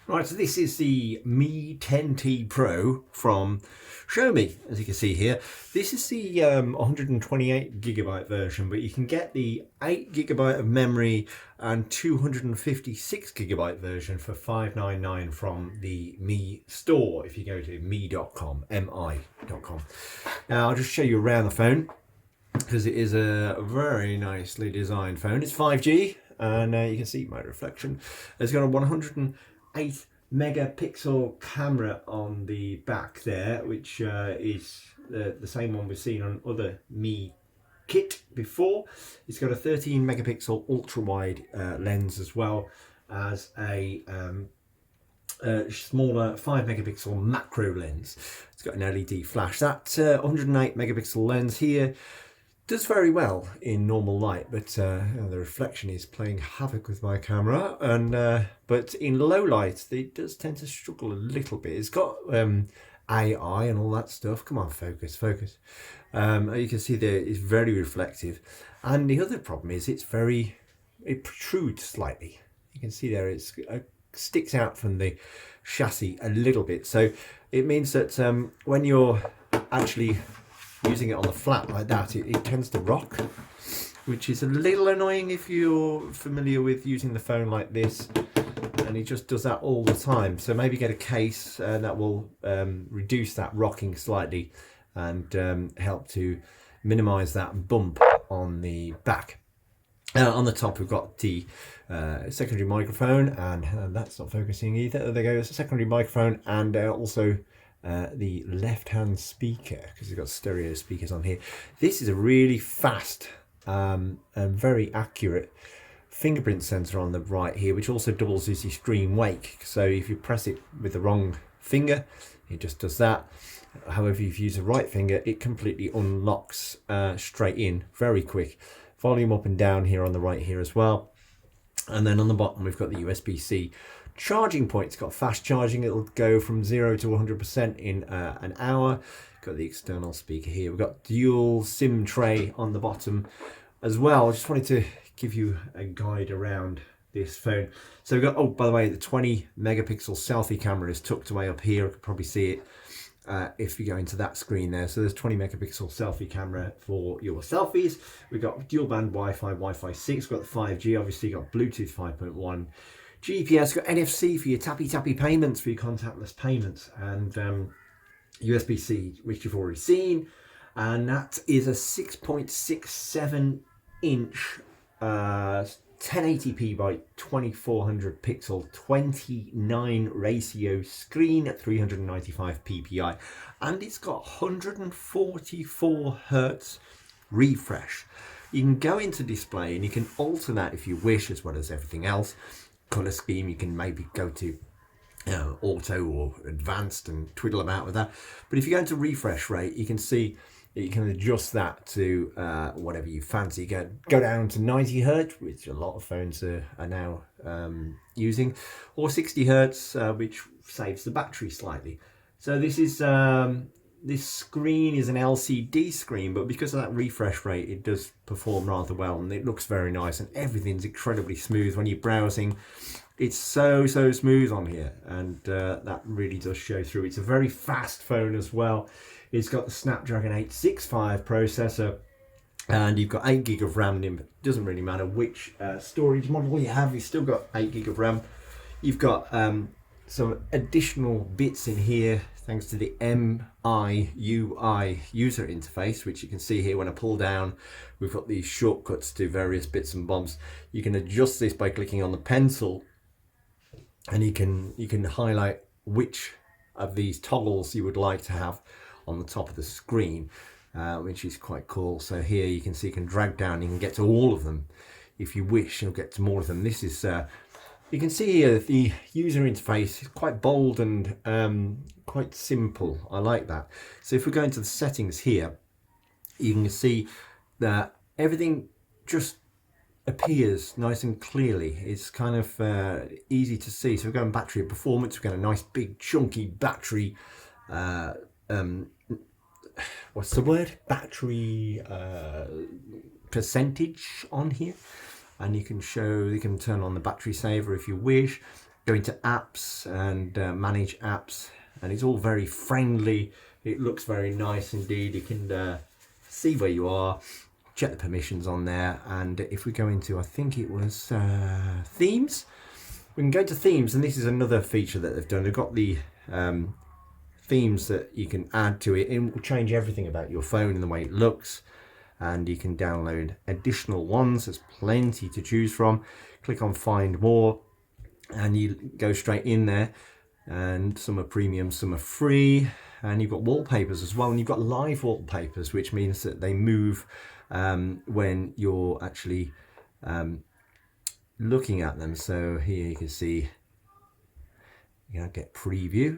Right, so this is the Mi 10T Pro from Xiaomi, as you can see here. This is the 128GB version, but you can get the 8GB of memory and 256GB version for $599 from the Mi store if you go to mi.com, mi.com. Now I'll just show you around the phone because it is a very nicely designed phone. It's 5G, and you can see my reflection. It's got a 108 megapixel camera on the back there, which is the same one we've seen on other Mi kit before. It's got a 13 megapixel ultra wide lens, as well as a smaller 5 megapixel macro lens. It's got an LED flash. That 108 megapixel lens here does very well in normal light, but the reflection is playing havoc with my camera, and but in low light it does tend to struggle a little bit. It's got AI and all that stuff. Come on, focus. You can see there it's very reflective, and the other problem is it protrudes slightly. You can see there it sticks out from the chassis a little bit, so it means that when you're actually using it on the flat like that, it tends to rock, which is a little annoying if you're familiar with using the phone like this, and it just does that all the time. So maybe get a case that will reduce that rocking slightly and help to minimize that bump on the back. On the top we've got the secondary microphone, and that's not focusing either. There goes a secondary microphone, and also the left-hand speaker, because we've got stereo speakers on here. This is a really fast and very accurate fingerprint sensor on the right here, which also doubles as your screen wake. So if you press it with the wrong finger, it just does that. However, if you use the right finger, it completely unlocks straight in, very quick. Volume up and down here on the right here as well. And then on the bottom we've got the USB-C charging point. It's got fast charging. It'll go from 0 to 100% in an hour. Got the external speaker here. We've got dual SIM tray on the bottom as well. I just wanted to give you a guide around this phone. So we've got, oh, by the way, the 20 megapixel selfie camera is tucked away up here. I could probably see it if you go into that screen there. So there's 20 megapixel selfie camera for your selfies. We've got dual band Wi-Fi 6. We've got the 5G, obviously got Bluetooth 5.1. GPS, got NFC for your tappy payments, for your contactless payments, and USB-C, which you've already seen, and that is a 6.67 inch 1080p by 2400 pixel 29 ratio screen at 395 ppi, and it's got 144 hertz refresh. You can go into display and you can alter that if you wish, as well as everything else. Color scheme, you can maybe go to auto or advanced and twiddle about with that. But if you go into refresh rate, you can see that you can adjust that to whatever you fancy. Go down to 90 hertz, which a lot of phones are now using, or 60 hertz, which saves the battery slightly. So this is this screen is an LCD screen, but because of that refresh rate, it does perform rather well, and it looks very nice, and everything's incredibly smooth when you're browsing. It's so smooth on here, and that really does show through. It's a very fast phone as well. It's got the Snapdragon 865 processor, and you've got 8 gig of RAM in, but it doesn't really matter which storage model you have. You've still got 8 gig of RAM. You've got some additional bits in here thanks to the MIUI user interface, which you can see here when I pull down. We've got these shortcuts to various bits and bobs. You can adjust this by clicking on the pencil, and you can highlight which of these toggles you would like to have on the top of the screen, which is quite cool. So here you can see you can drag down, you can get to all of them. If you wish, you'll get to more of them. This is you can see here the user interface is quite bold and quite simple. I like that. So if we go into the settings here, you can see that everything just appears nice and clearly. It's kind of easy to see. So we're going battery performance. We've got a nice big chunky battery. What's the word? Battery percentage on here. And you can turn on the battery saver if you wish. go into apps and manage apps, and it's all very friendly. It looks very nice indeed. You can see where you are, check the permissions on there, and if we go into, I think it was themes, we can go to themes, and this is another feature that they've done. They've got the themes that you can add to it. It will change everything about your phone and the way it looks, and you can download additional ones. There's plenty to choose from. Click on find more and you go straight in there, and some are premium, some are free, and you've got wallpapers as well, and you've got live wallpapers, which means that they move when you're actually looking at them. So here you can see, you know, get preview,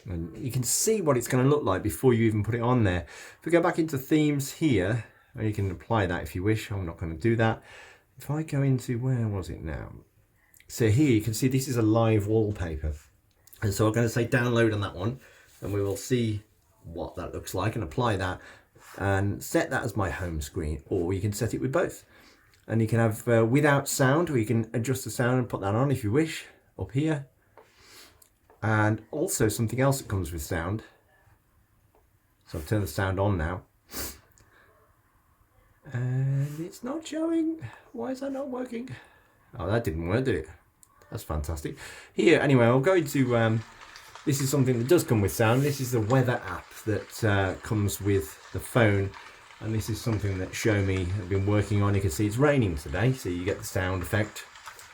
and you can see what it's going to look like before you even put it on there. If we go back into themes here, and you can apply that if you wish. I'm not going to do that. If I go into, where was it now? So here you can see this is a live wallpaper, and so I'm going to say download on that one, and we will see what that looks like and apply that and set that as my home screen, or you can set it with both, and you can have without sound, or you can adjust the sound and put that on if you wish up here. And also something else that comes with sound, so I've turned the sound on now, and it's not showing. Why is that not working? Oh, that didn't work, did it? That's fantastic. Here, anyway, I'll go to, this is something that does come with sound. This is the weather app that comes with the phone, and this is something that Xiaomi have been working on. You can see it's raining today, so you get the sound effect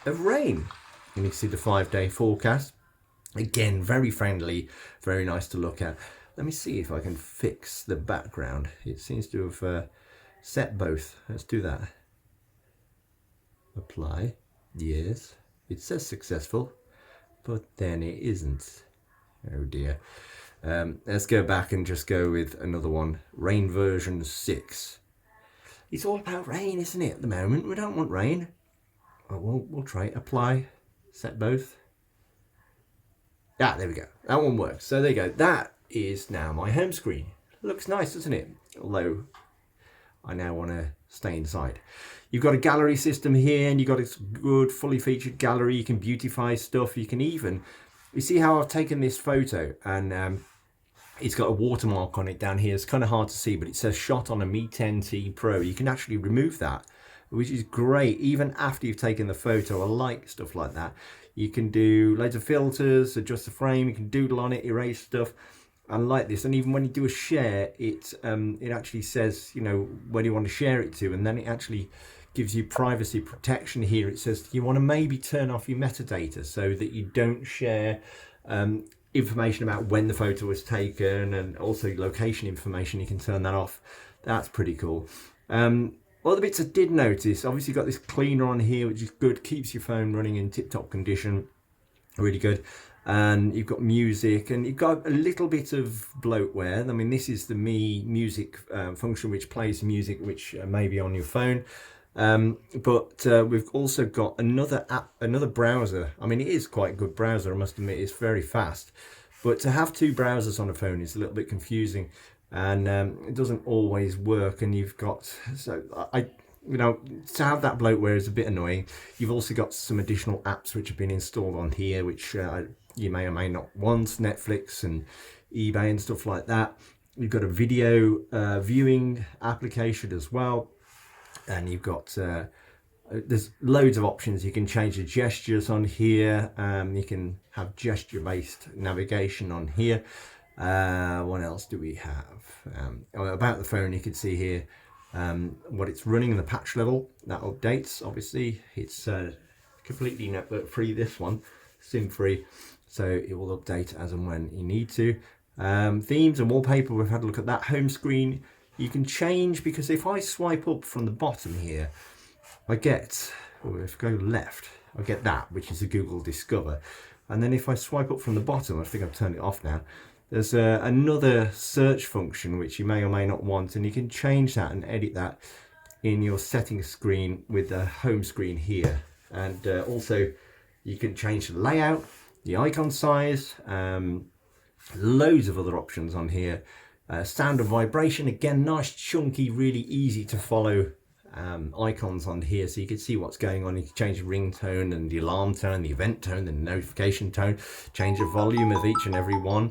of rain. And you can see the 5-day forecast. Again, very friendly, very nice to look at. Let me see if I can fix the background. It seems to have set both. Let's do that. Apply. Yes, it says successful, but then it isn't. Oh dear. Let's go back and just go with another one. Rain version 6. It's all about rain, isn't it, at the moment? We don't want rain. Oh, we'll try it. Apply. Set both. Ah, there we go. That one works. So there you go. That is now my home screen. Looks nice, doesn't it? Although I now want to stay inside. You've got a gallery system here, and you've got a good fully featured gallery. You can beautify stuff. You can even, you see how I've taken this photo, and it's got a watermark on it down here. It's kind of hard to see, but it says shot on a Mi 10T Pro. You can actually remove that, which is great. Even after you've taken the photo, I like stuff like that. You can do loads of filters, adjust the frame, you can doodle on it, erase stuff. I like this. And even when you do a share, it actually says, you know, where do you want to share it to, and then it actually gives you privacy protection here. It says you want to maybe turn off your metadata so that you don't share information about when the photo was taken, and also location information. You can turn that off. That's pretty cool. Other bits I did notice, obviously you've got this cleaner on here, which is good, keeps your phone running in tip-top condition, really good. And you've got music, and you've got a little bit of bloatware. I mean, this is the Mi Music function, which plays music which may be on your phone. But we've also got another app, another browser. I mean, it is quite a good browser, I must admit. It's very fast. But to have two browsers on a phone is a little bit confusing, and it doesn't always work. And you've got, so to have that bloatware is a bit annoying. You've also got some additional apps which have been installed on here, which you may or may not want, Netflix and eBay and stuff like that. You've got a video viewing application as well, and you've got there's loads of options. You can change the gestures on here. You can have gesture-based navigation on here. What else do we have? About the phone, you can see here what it's running and the patch level. That updates, obviously. It's completely network free, this one, SIM free, so it will update as and when you need to. Themes and wallpaper, we've had a look at that. Home screen, you can change, because if I swipe up from the bottom here, I get, or if I go left, I get that, which is a Google Discover. And then if I swipe up from the bottom, I think I've turned it off now, there's another search function which you may or may not want, and you can change that and edit that in your settings screen with the home screen here. And also you can change the layout, the icon size, loads of other options on here. Sound and vibration, again, nice, chunky, really easy to follow icons on here, so you can see what's going on. You can change the ringtone and the alarm tone, the event tone, the notification tone, change the volume of each and every one.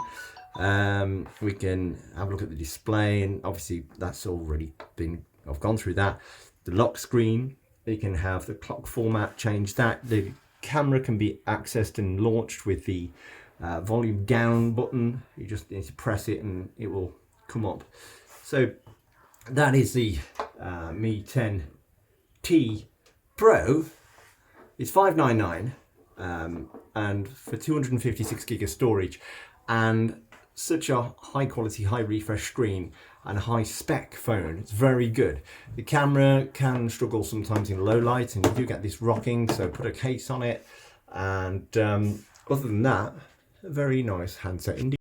We can have a look at the display, and obviously that's already been, I've gone through that. The lock screen, you can have the clock format, change that. The camera can be accessed and launched with the volume down button. You just need to press it and it will come up. So that is the Mi 10T Pro. It's $599 and for 256 gig of storage, and such a high quality, high refresh screen and a high spec phone. It's very good. The camera can struggle sometimes in low light, and you do get this rocking, so put a case on it. And other than that, a very nice handset indeed.